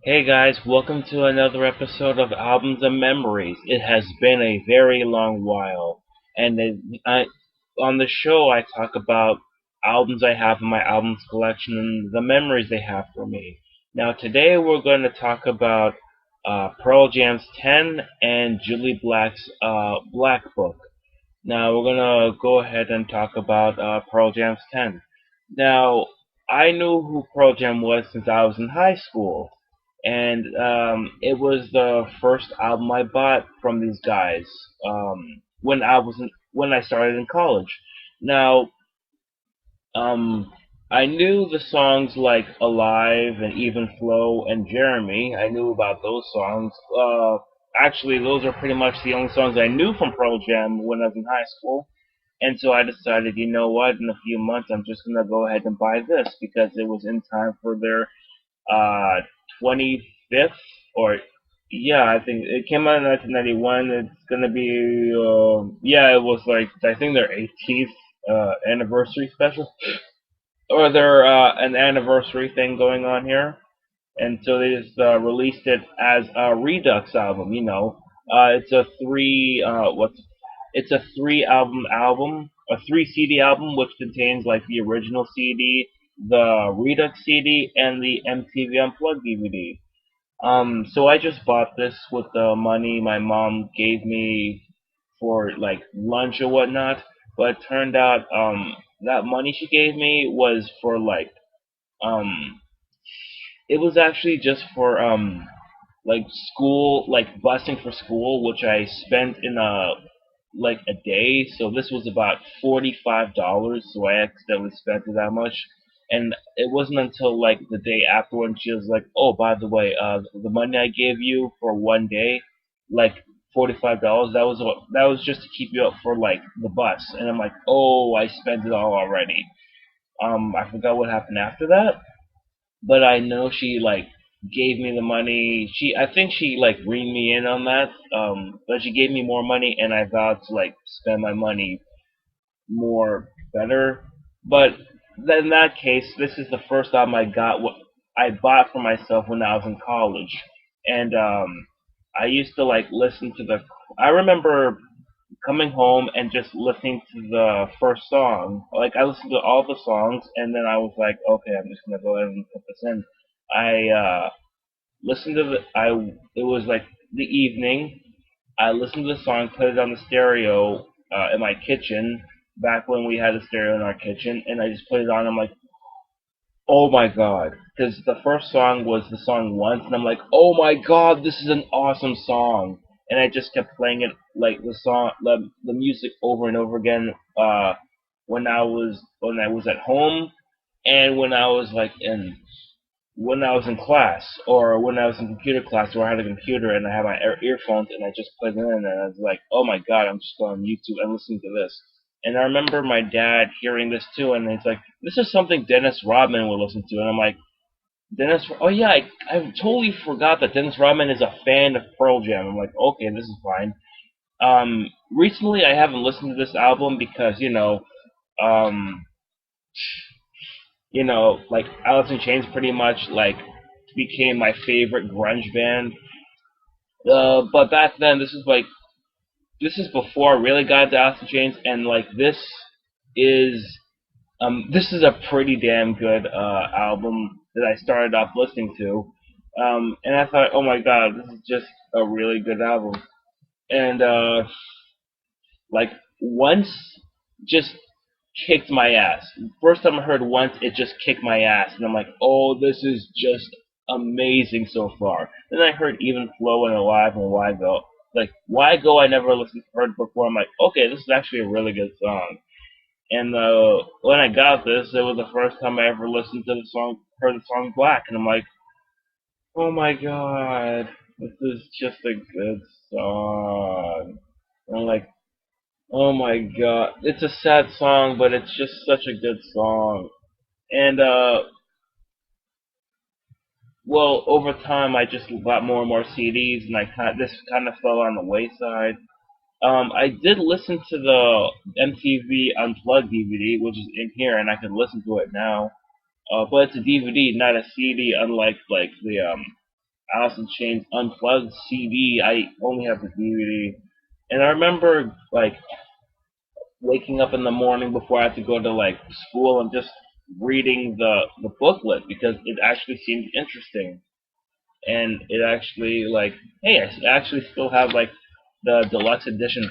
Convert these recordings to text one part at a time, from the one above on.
Hey guys, welcome to another episode of Albums and Memories. It has been a very long while, and on the show I talk about albums I have in my albums collection and the memories they have for me. Now today we're going to talk about Pearl Jam's 10 and Jully Black's Black Book. Now we're gonna go ahead and talk about Pearl Jam's 10. Now I knew who Pearl Jam was since I was in high school, and it was the first album I bought from these guys when I started in college. Now I knew the songs like Alive and Even Flow and Jeremy. I knew about those songs. Actually, those are pretty much the only songs I knew from Pearl Jam when I was in high school. And so I decided, you know what, in a few months I'm just gonna go ahead and buy this because it was in time for their uh 25th or yeah, I think it came out in 1991. It's gonna be yeah, it was like I think their 18th anniversary special or their an anniversary thing going on here, and so they just released it as a Redux album. It's a three album, a three CD album, which contains like the original CD, the Redux CD, and the MTV Unplugged DVD. So I just bought this with the money my mom gave me for like lunch or whatnot, but it turned out that money she gave me was for like um it was actually just for like school, like busing for school, which I spent in a day. So this was about $45. So I accidentally spent it that much, and it wasn't until like the day after when she was like, "Oh, by the way, the money I gave you for one day, like $45, that was just to keep you up for like the bus." And I'm like, "Oh, I spent it all already." I forgot what happened after that, but I know she like gave me the money. I think she like reamed me in on that. But she gave me more money, and I vowed to like spend my money more better. But in that case, this is the first album what I bought for myself when I was in college, and I used to like listen to the. I remember coming home and just listening to the first song. Like I listened to all the songs, and then I was like, okay, I'm just gonna go ahead and put this in. I listened to the. I It was like the evening. I listened to the song, put it on the stereo in my kitchen back when we had a stereo in our kitchen, and I just put it on. I'm like, oh my god, because the first song was the song Once, and I'm like, oh my god, this is an awesome song, and I just kept playing it like the music over and over again. When I was at home, and when I was in class, or when I was in computer class, where I had a computer and I had my earphones, and I just put it in, and I was like, oh my god, I'm just going on YouTube and listening to this. And I remember my dad hearing this too, and he's like, this is something Dennis Rodman would listen to. And I'm like, oh yeah, I totally forgot that Dennis Rodman is a fan of Pearl Jam. I'm like, okay, this is fine. Recently I haven't listened to this album because, um, like Alice in Chains pretty much like became my favorite grunge band. But back then, this is before I really got into Alice in Chains, and like is this is a pretty damn good album that I started off listening to, and I thought, oh my god, this is just a really good album. And like Once just kicked my ass. First time I heard Once, it just kicked my ass, and I'm like, oh, this is just amazing so far. Then I heard Even Flow and Alive and Why Go. Like Why Go, I never heard before. I'm like, okay, this is actually a really good song. And when I got this, it was the first time I ever listened to the song, heard the song Black, and I'm like, oh my god, this is just a good song. And I'm like, oh my god, it's a sad song, but it's just such a good song. And well, over time, I just bought more and more CDs, and this kind of fell on the wayside. I did listen to the MTV Unplugged DVD, which is in here, and I can listen to it now. But it's a DVD, not a CD, unlike like Alice in Chains Unplugged CD. I only have the DVD, and I remember like waking up in the morning before I had to go to like school and just reading the booklet because it actually seemed interesting, and it actually like, hey, I actually still have like the deluxe edition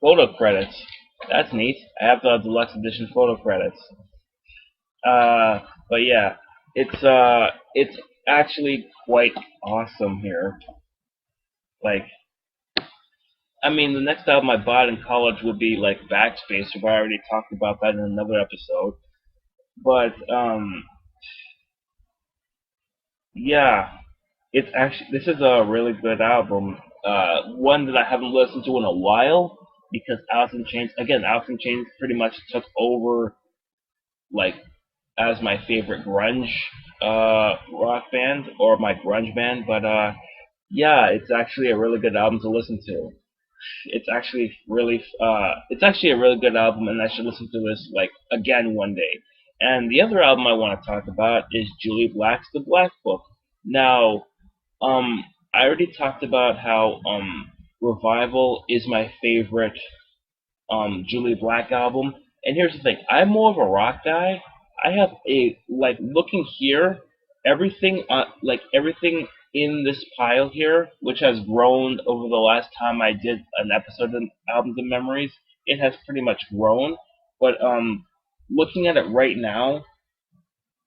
photo credits. That's neat. I have the deluxe edition photo credits. Uh, but yeah, it's actually quite awesome here. Like, I mean, the next album I bought in college would be like Backspace, but I already talked about that in another episode. But yeah, it's actually this is a really good album. One that I haven't listened to in a while because Alice in Chains again. Alice in Chains pretty much took over like as my favorite grunge rock band or my grunge band. But yeah, it's actually a really good album to listen to. It's actually a really good album, and I should listen to this like again one day. And the other album I want to talk about is Julie Black's The Black Book. Now, um, I already talked about how Revival is my favorite Julie Black album. And here's the thing, I'm more of a rock guy. I have a like looking here, everything in this pile here, which has grown over the last time I did an episode of Albums and Memories, it has pretty much grown. But looking at it right now,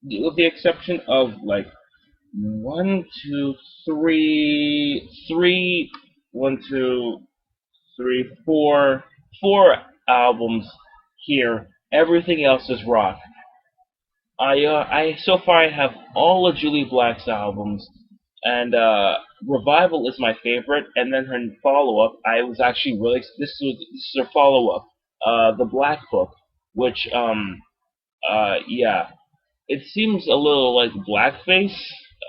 with the exception of like one, two, one, two, three, four albums here. Everything else is rock. I so far I have all of Julie Black's albums, and Revival is my favorite. And then her follow up, I was actually really this is her follow up, The Black Book, which yeah, it seems a little like blackface,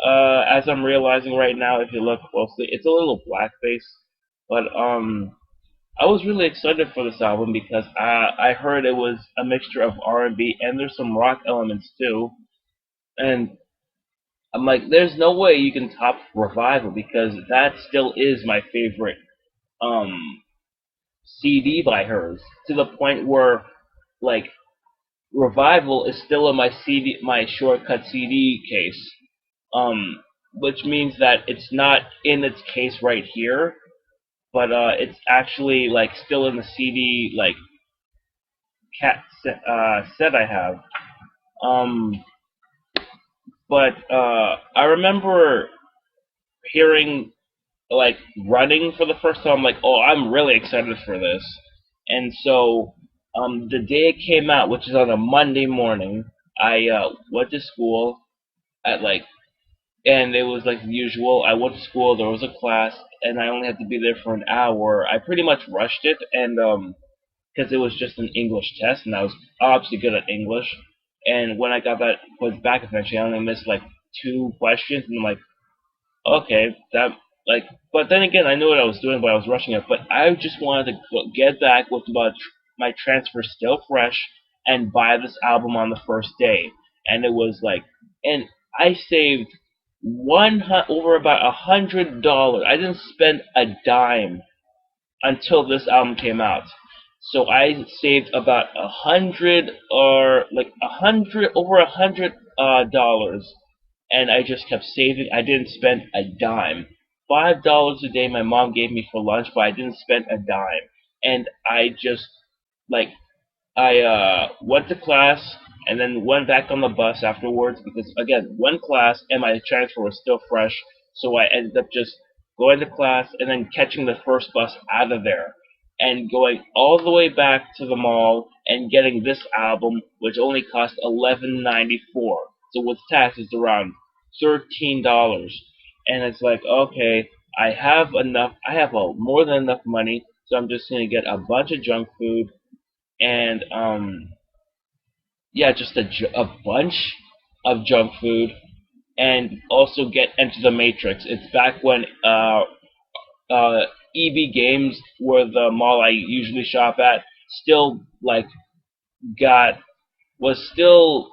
as I'm realizing right now. If you look closely, it's a little blackface, but I was really excited for this album because I heard it was a mixture of R&B and there's some rock elements too. And I'm like, there's no way you can top Revival because that still is my favorite um, CD by hers. To the point where like Revival is still in my shortcut CD case, which means that it's not in its case right here, but it's actually like still in the CD like set I have. Um, but I remember hearing like running for the first time. I'm like, oh, I'm really excited for this. And so the day it came out, which is on a Monday morning, I went to school at like, and it was like usual. I went to school. There was a class, and I only had to be there for an hour. I pretty much rushed it, and because it was just an English test, and I was obviously good at English. And when I got that quiz back eventually, I only missed like two questions, and I'm like, okay, that like. But then again, I knew what I was doing, but I was rushing it. But I just wanted to get back with my transfer still fresh and buy this album on the first day. And it was like, and I saved over about $100. I didn't spend a dime until this album came out. So I saved about over $100 and I just kept saving. I didn't spend a dime. $5 a day my mom gave me for lunch, but I didn't spend a dime. And I just like I went to class and then went back on the bus afterwards because again, one class and my transfer was still fresh, so I ended up just going to class and then catching the first bus out of there and going all the way back to the mall and getting this album, which only cost $11.94. So with tax, it's around $13. And it's like, okay, I have enough. I have more than enough money, so I'm just gonna get a bunch of junk food and yeah, just a bunch of junk food, and also get Enter the Matrix. It's back when EB Games, where the mall I usually shop at, still like got was still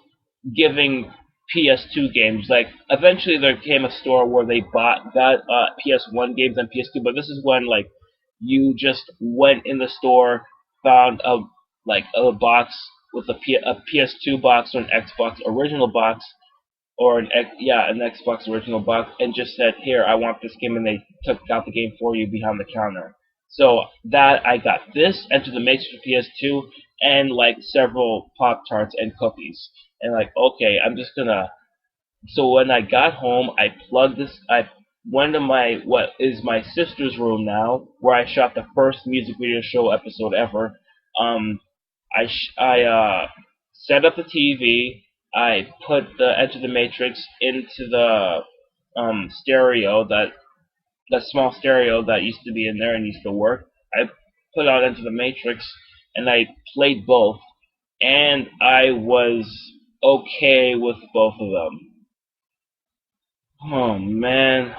giving PS2 games. Like eventually there came a store where they got PS1 games and PS2, but this is when like you just went in the store, found a box with a PS2 box or an Xbox original box or an Xbox original box, and just said, "Here, I want this game," and they took out the game for you behind the counter. So that I got this Enter the Matrix for PS2 and like several Pop Tarts and cookies, and like okay, I'm just gonna. So when I got home, I plugged this. I went to what is my sister's room now, where I shot the first music video show episode ever. Um, I set up the TV. I put the Edge of the Matrix into the stereo, that small stereo that used to be in there and used to work. I put out Into the Matrix and I played both, and I was okay with both of them. Oh man,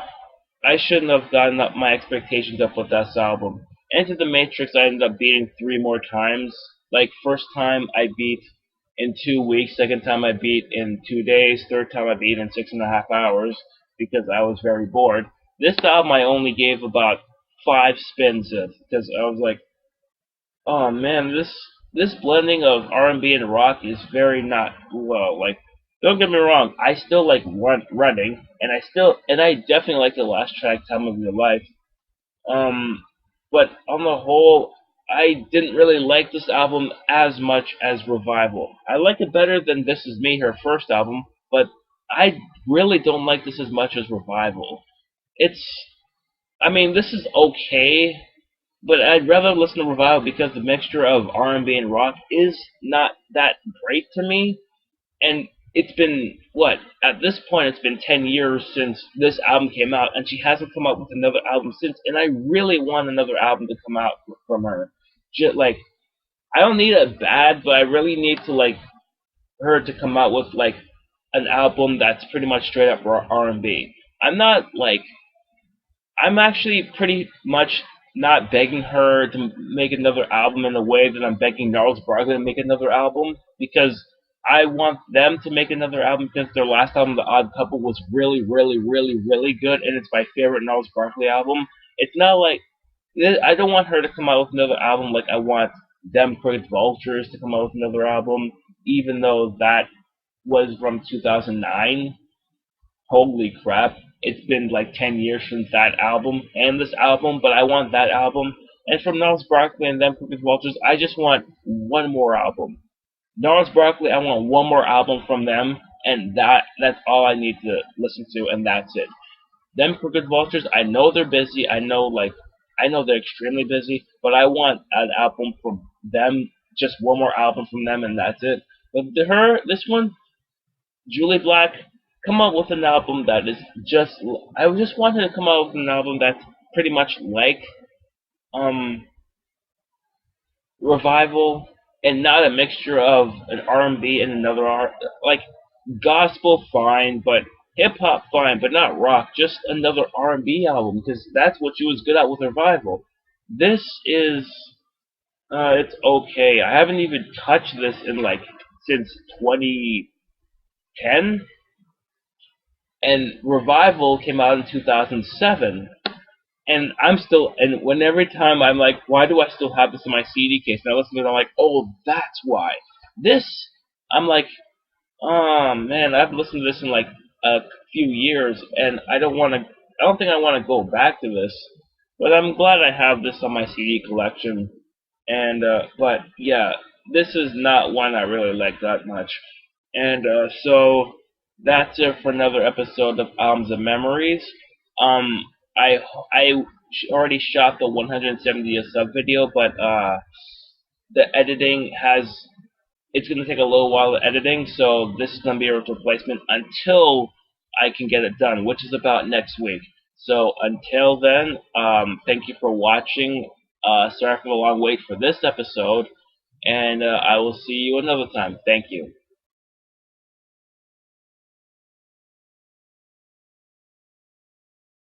I shouldn't have gotten up my expectations up with this album. Into the Matrix I ended up beating 3 more times. Like first time I beat in 2 weeks, second time I beat in 2 days, third time I beat in 6.5 hours because I was very bored. This album I only gave about 5 spins of because I was like, oh man, this blending of R&B and rock is very not well. Like, don't get me wrong, I still like running, and I definitely like the last track, "Time of Your Life." But on the whole, I didn't really like this album as much as Revival. I like it better than This Is Me, her first album, but I really don't like this as much as Revival. It's, I mean, this is okay, but I'd rather listen to Revival because the mixture of R&B and rock is not that great to me. And it's been, what, at this point it's been 10 years since this album came out, and she hasn't come out with another album since, and I really want another album to come out from her. Just, like, I don't need it bad, but I really need to, like, her to come out with, like, an album that's pretty much straight up R&B. I'm actually pretty much not begging her to make another album in the way that I'm begging Gnarls Barkley to make another album, because I want them to make another album because their last album, The Odd Couple, was really, really, really, really good, and it's my favorite Gnarls Barkley album. It's not like, I don't want her to come out with another album like I want Them Crooked Vultures to come out with another album, even though that was from 2009. Holy crap. It's been like 10 years since that album and this album, but I want that album. And from Gnarls Barkley and Them Crooked Vultures, I just want one more album. Gnarls Barkley, I want one more album from them, and that's all I need to listen to, and that's it. Them Crooked Vultures, I know they're busy, I know they're extremely busy, but I want an album from them, just one more album from them, and that's it. But this one, Jully Black, come up with an album that is just, I just want her to come out with an album that's pretty much like, Revival, and not a mixture of an R&B and another like gospel fine, but hip hop fine, but not rock. Just another R&B album, because that's what she was good at with Revival. This is it's okay. I haven't even touched this in like since 2010, and Revival came out in 2007. And every time I'm like, why do I still have this in my CD case? And I listen to it, I'm like, oh, that's why. This, I'm like, oh man, I've listened to this in like a few years, and I don't think I want to go back to this. But I'm glad I have this on my CD collection. And, but yeah, this is not one I really like that much. And, so, that's it for another episode of Albums and Memories. I already shot the 170th sub video, but the editing it's gonna take a little while of editing, so this is gonna be a replacement until I can get it done, which is about next week. So until then, thank you for watching. Sorry for the long wait for this episode, and I will see you another time. Thank you.